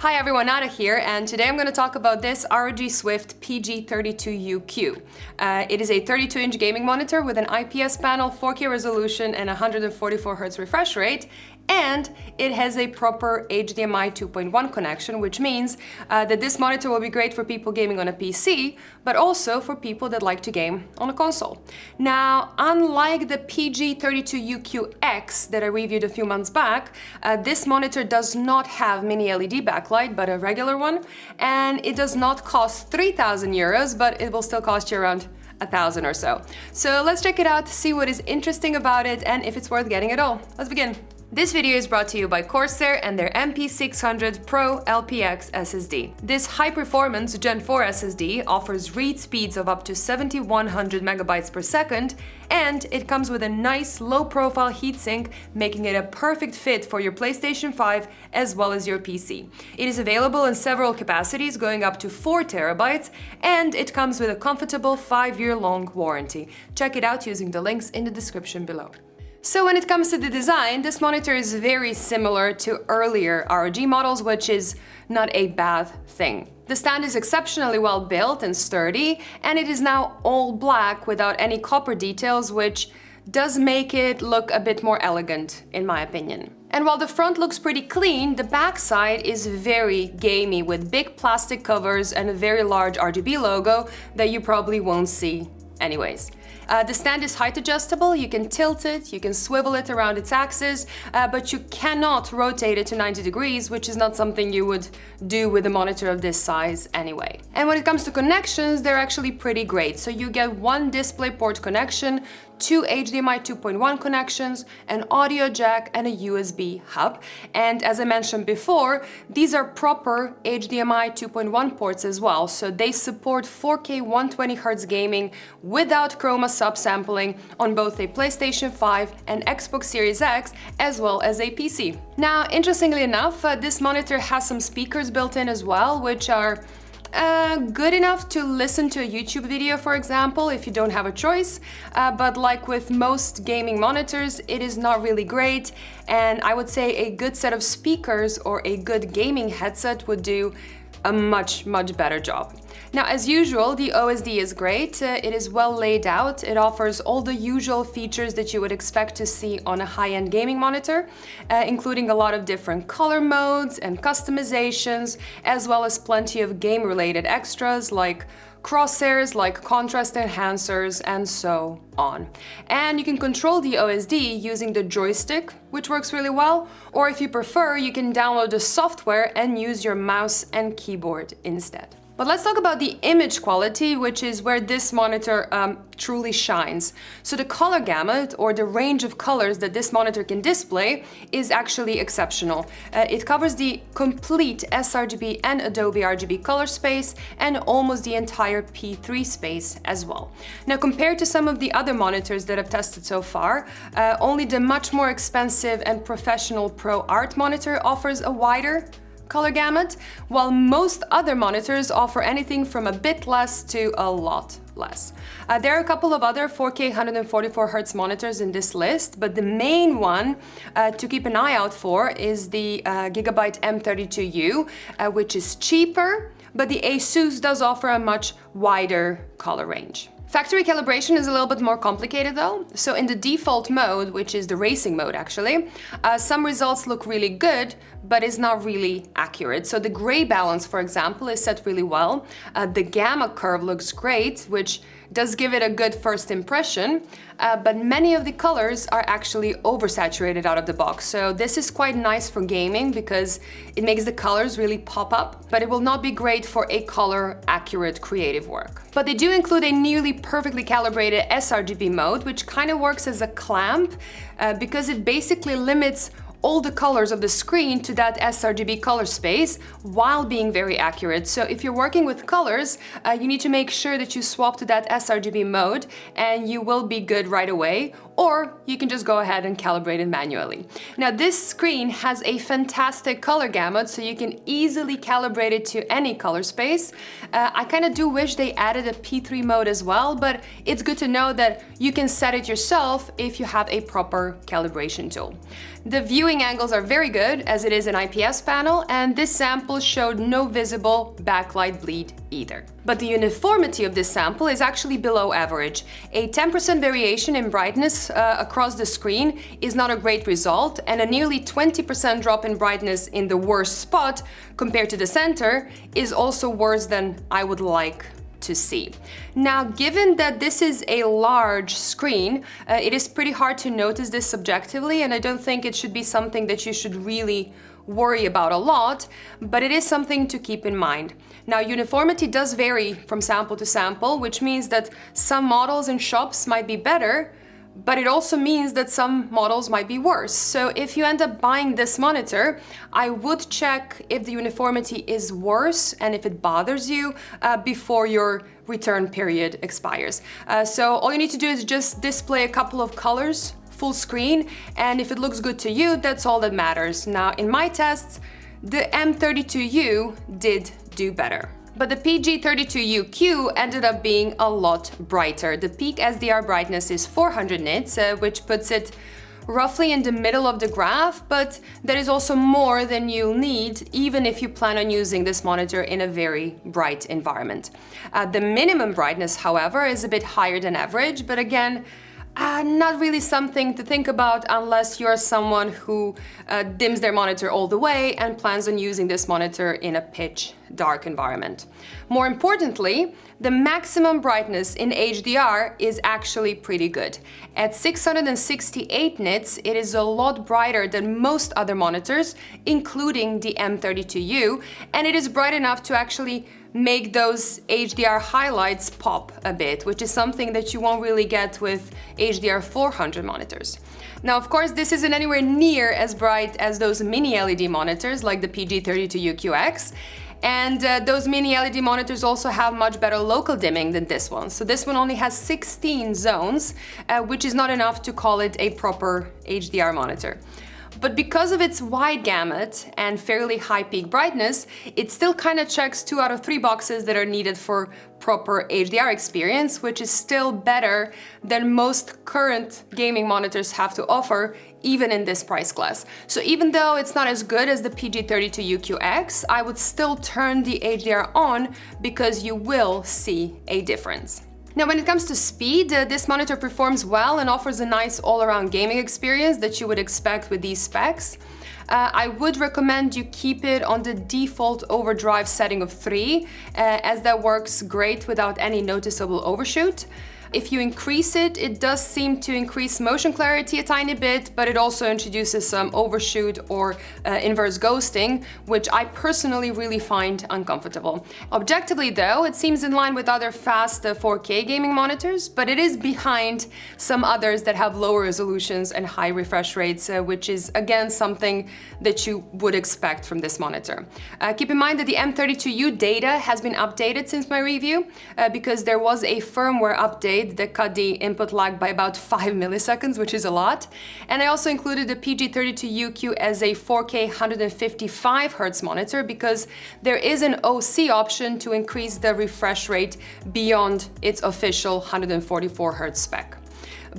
Hi everyone, Nada here, and today I'm going to talk about this ROG Swift PG32UQ. It is a 32-inch gaming monitor with an IPS panel, 4K resolution, and 144Hz refresh rate, and it has a proper HDMI 2.1 connection, which means that this monitor will be great for people gaming on a PC, but also for people that like to game on a console. Now, unlike the PG32UQX that I reviewed a few months back, this monitor does not have mini LED backlight, but a regular one, and it does not cost 3,000 euros, but it will still cost you around 1,000 or so. So let's check it out, see what is interesting about it, and if it's worth getting at all. Let's begin. This video is brought to you by Corsair and their MP600 Pro LPX SSD. This high-performance Gen 4 SSD offers read speeds of up to 7,100 megabytes per second, and it comes with a nice low-profile heatsink, making it a perfect fit for your PlayStation 5 as well as your PC. It is available in several capacities, going up to 4 terabytes, and it comes with a comfortable 5-year-long warranty. Check it out using the links in the description below. So when it comes to the design, this monitor is very similar to earlier ROG models, which is not a bad thing. The stand is exceptionally well built and sturdy, and it is now all black without any copper details, which does make it look a bit more elegant, in my opinion. And while the front looks pretty clean, the back side is very gamey with big plastic covers and a very large RGB logo that you probably won't see anyways. The stand is height adjustable, you can tilt it, you can swivel it around its axis, but you cannot rotate it to 90 degrees, which is not something you would do with a monitor of this size anyway. And when it comes to connections, they're actually pretty great. So you get one DisplayPort connection, 2 HDMI 2.1 connections, an audio jack, and a USB hub. And as I mentioned before, these are proper HDMI 2.1 ports as well, so they support 4K 120Hz gaming without chroma subsampling on both a PlayStation 5 and Xbox Series X, as well as a PC. Now, interestingly enough, this monitor has some speakers built in as well, which are good enough to listen to a YouTube video, for example, if you don't have a choice, but like with most gaming monitors, it is not really great, and I would say a good set of speakers or a good gaming headset would do a much better job. Now, as usual, the OSD is great. It is well laid out. It offers all the usual features that you would expect to see on a high-end gaming monitor, including a lot of different color modes and customizations, as well as plenty of game-related extras like crosshairs, like contrast enhancers, and so on. And you can control the OSD using the joystick, which works really well, or if you prefer, you can download the software and use your mouse and keyboard instead. But let's talk about the image quality, which is where this monitor truly shines. So the color gamut, or the range of colors that this monitor can display, is actually exceptional. It covers the complete sRGB and Adobe RGB color space and almost the entire P3 space as well. Now, compared to some of the other monitors that I've tested so far, only the much more expensive and professional Pro Art monitor offers a wider color gamut, while most other monitors offer anything from a bit less to a lot less. There are a couple of other 4K 144Hz monitors in this list, but the main one to keep an eye out for is the Gigabyte M32U, which is cheaper, but the ASUS does offer a much wider color range. Factory calibration is a little bit more complicated though. So in the default mode, which is the racing mode actually, some results look really good, but is not really accurate. So the gray balance, for example, is set really well. The gamma curve looks great, which does give it a good first impression, but many of the colors are actually oversaturated out of the box. So this is quite nice for gaming because it makes the colors really pop up, but it will not be great for a color accurate creative work. But they do include a nearly perfectly calibrated sRGB mode, which kind of works as a clamp because it basically limits all the colors of the screen to that sRGB color space while being very accurate. So if you're working with colors, you need to make sure that you swap to that sRGB mode and you will be good right away. or you can just go ahead and calibrate it manually. Now this screen has a fantastic color gamut, so you can easily calibrate it to any color space. I kind of do wish they added a P3 mode as well, but it's good to know that you can set it yourself if you have a proper calibration tool. The viewing angles are very good, as it is an IPS panel, and this sample showed no visible backlight bleed either. But the uniformity of this sample is actually below average. A 10% variation in brightness across the screen is not a great result, and a nearly 20% drop in brightness in the worst spot compared to the center is also worse than I would like to see. Now, given that this is a large screen, it is pretty hard to notice this subjectively, and I don't think it should be something that you should really worry about a lot, but it is something to keep in mind. Now, uniformity does vary from sample to sample, which means that some models in shops might be better, but it also means that some models might be worse. So if you end up buying this monitor, I would check if the uniformity is worse and if it bothers you before your return period expires. So all you need to do is just display a couple of colors full screen, and if it looks good to you, that's all that matters. Now, in my tests, the M32U did do better. But the PG32UQ ended up being a lot brighter. The peak SDR brightness is 400 nits, which puts it roughly in the middle of the graph, but that is also more than you'll need even if you plan on using this monitor in a very bright environment. The minimum brightness, however, is a bit higher than average, but again, not really something to think about unless you're someone who dims their monitor all the way and plans on using this monitor in a pitch dark environment. More importantly, the maximum brightness in HDR is actually pretty good. At 668 nits, it is a lot brighter than most other monitors, including the M32U, and it is bright enough to actually make those HDR highlights pop a bit, which is something that you won't really get with HDR 400 monitors. Now, of course, this isn't anywhere near as bright as those mini LED monitors like the PG32UQX, and those mini LED monitors also have much better local dimming than this one. So this one only has 16 zones, which is not enough to call it a proper HDR monitor. But because of its wide gamut and fairly high peak brightness, it still kind of checks 2 out of 3 boxes that are needed for proper HDR experience, which is still better than most current gaming monitors have to offer, even in this price class. So even though it's not as good as the PG32UQX, I would still turn the HDR on because you will see a difference. Now, when it comes to speed, this monitor performs well and offers a nice all-around gaming experience that you would expect with these specs. I would recommend you keep it on the default overdrive setting of 3, as that works great without any noticeable overshoot. If you increase it, it does seem to increase motion clarity a tiny bit, but it also introduces some overshoot or inverse ghosting, which I personally really find uncomfortable. Objectively though, it seems in line with other fast 4K gaming monitors, but it is behind some others that have lower resolutions and high refresh rates, which is again something that you would expect from this monitor. Keep in mind that the M32U data has been updated since my review, because there was a firmware update that cut the input lag by about 5 milliseconds, which is a lot. And I also included the PG32UQ as a 4K 155 Hz monitor because there is an OC option to increase the refresh rate beyond its official 144 Hz spec.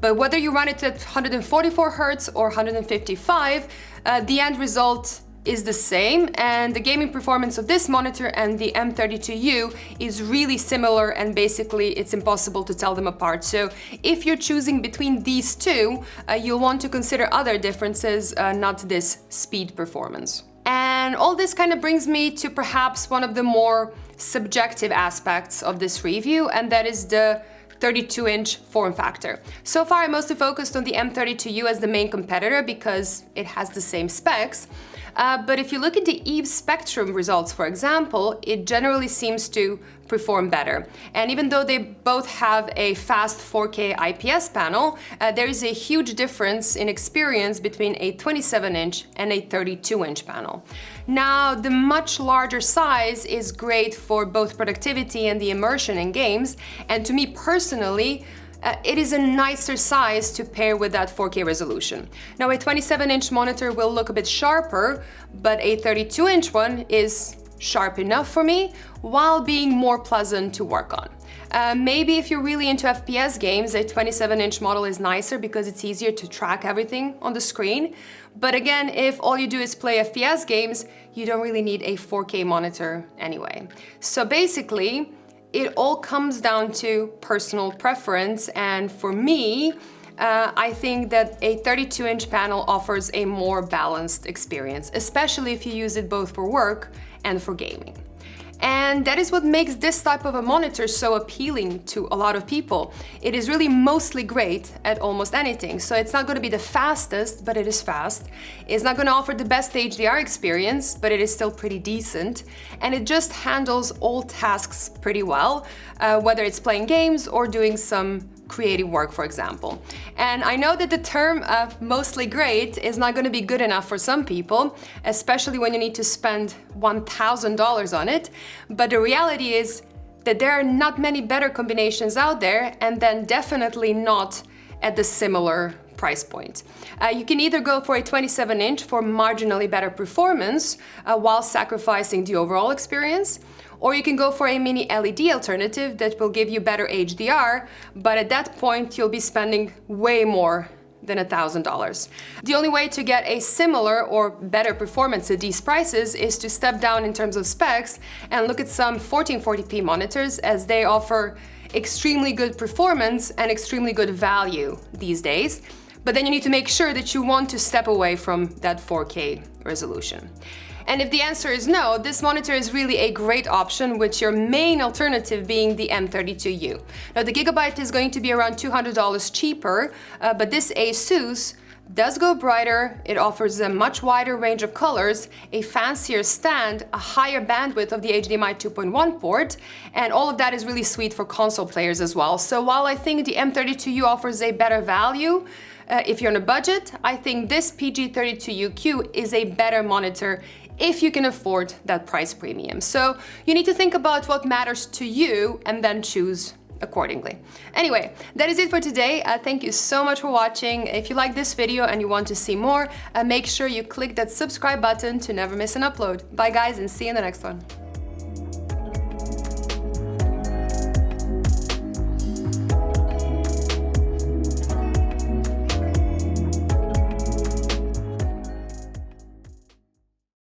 But whether you run it at 144 Hz or 155, the end result is the same, and the gaming performance of this monitor and the M32U is really similar, and basically it's impossible to tell them apart. So if you're choosing between these two, you'll want to consider other differences, not this speed performance. And all this kind of brings me to perhaps one of the more subjective aspects of this review, and that is the 32-inch form factor. So far I mostly focused on the M32U as the main competitor because it has the same specs. But if you look at the EVE Spectrum results, for example, it generally seems to perform better. And even though they both have a fast 4K IPS panel, there is a huge difference in experience between a 27-inch and a 32-inch panel. Now, the much larger size is great for both productivity and the immersion in games, and to me personally, it is a nicer size to pair with that 4K resolution. Now a 27-inch monitor will look a bit sharper, but a 32-inch one is sharp enough for me while being more pleasant to work on. Maybe if you're really into FPS games, a 27-inch model is nicer because it's easier to track everything on the screen. But again, if all you do is play FPS games, you don't really need a 4K monitor anyway. So basically, it all comes down to personal preference, and for me, I think that a 32-inch panel offers a more balanced experience, especially if you use it both for work and for gaming. And that is what makes this type of a monitor so appealing to a lot of people. It is really mostly great at almost anything. So it's not going to be the fastest, but it is fast. It's not going to offer the best HDR experience, but it is still pretty decent. And it just handles all tasks pretty well, whether it's playing games or doing some creative work, for example. And I know that the term mostly great is not going to be good enough for some people, especially when you need to spend $1,000 on it. But the reality is that there are not many better combinations out there, and then definitely not at the similar price point. You can either go for a 27-inch for marginally better performance while sacrificing the overall experience, or you can go for a mini LED alternative that will give you better HDR, but at that point you'll be spending way more than $1,000. The only way to get a similar or better performance at these prices is to step down in terms of specs and look at some 1440p monitors, as they offer extremely good performance and extremely good value these days. But then you need to make sure that you want to step away from that 4K resolution. And if the answer is no, this monitor is really a great option, with your main alternative being the M32U. Now the Gigabyte is going to be around $200 cheaper, but this ASUS does go brighter, it offers a much wider range of colors, a fancier stand, a higher bandwidth of the HDMI 2.1 port, and all of that is really sweet for console players as well. So while I think the M32U offers a better value, if you're on a budget, I think this PG32UQ is a better monitor if you can afford that price premium. So you need to think about what matters to you and then choose accordingly. Anyway, that is it for today. Thank you so much for watching. If you like this video and you want to see more, make sure you click that subscribe button to never miss an upload. Bye guys, and see you in the next one.